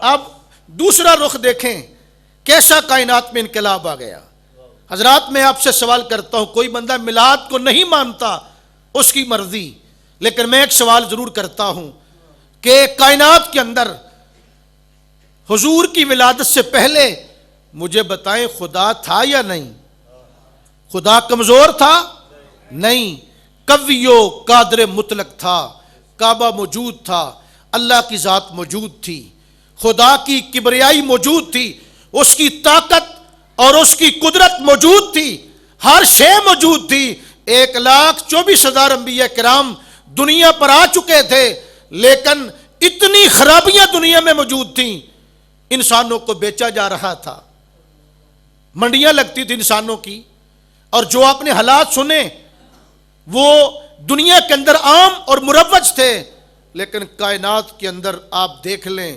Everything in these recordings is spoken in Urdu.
اب دوسرا رخ دیکھیں کیسا کائنات میں انقلاب آ گیا۔ حضرات میں آپ سے سوال کرتا ہوں، کوئی بندہ میلاد کو نہیں مانتا، اس کی مرضی، لیکن میں ایک سوال ضرور کرتا ہوں کہ کائنات کے اندر حضور کی ولادت سے پہلے مجھے بتائیں خدا تھا یا نہیں؟ خدا کمزور تھا؟ نہیں، قوی و قادر مطلق تھا، کعبہ موجود تھا، اللہ کی ذات موجود تھی، خدا کی کبریائی موجود تھی، اس کی طاقت اور اس کی قدرت موجود تھی، ہر شے موجود تھی۔ 1,24,000 انبیاء کرام دنیا پر آ چکے تھے، لیکن اتنی خرابیاں دنیا میں موجود تھیں، انسانوں کو بیچا جا رہا تھا، منڈیاں لگتی تھی انسانوں کی، اور جو آپ نے حالات سنے وہ دنیا کے اندر عام اور مروج تھے، لیکن کائنات کے اندر آپ دیکھ لیں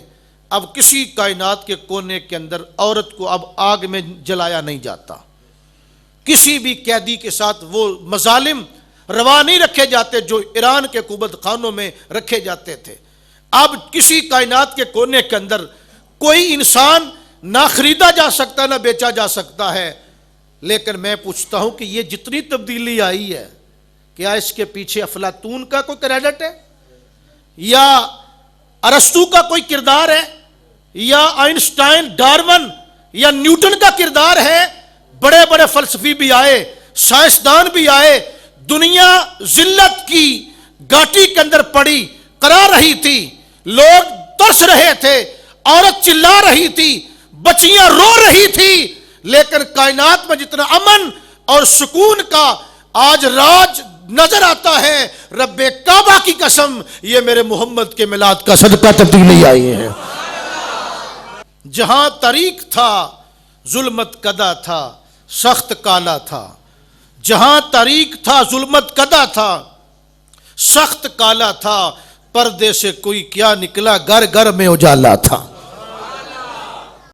اب کسی کائنات کے کونے کے اندر عورت کو اب آگ میں جلایا نہیں جاتا، کسی بھی قیدی کے ساتھ وہ مظالم روا نہیں رکھے جاتے جو ایران کے قوت خانوں میں رکھے جاتے تھے۔ اب کسی کائنات کے کونے کے اندر کوئی انسان نہ خریدا جا سکتا نہ بیچا جا سکتا ہے۔ لیکن میں پوچھتا ہوں کہ یہ جتنی تبدیلی آئی ہے، کیا اس کے پیچھے افلاطون کا کوئی کریڈٹ ہے، یا ارسطو کا کوئی کردار ہے، یا آئنسٹائن، ڈارون یا نیوٹن کا کردار ہے؟ بڑے بڑے فلسفی بھی آئے، سائنسدان بھی آئے، دنیا ذلت کی گاٹی کے اندر پڑی کرا رہی تھی، لوگ ترس رہے تھے، عورت چلا رہی تھی، بچیاں رو رہی تھی، لیکن کائنات میں جتنا امن اور سکون کا آج راج نظر آتا ہے، رب کعبہ کی قسم یہ میرے محمد کے میلاد کا صدقہ تبدیلی آئی ہے۔ جہاں طریق تھا ظلمت کدا تھا، سخت کالا تھا، جہاں طریق تھا ظلمت کدا تھا، سخت کالا تھا، پردے سے کوئی کیا نکلا، گھر گھر میں اجالا تھا۔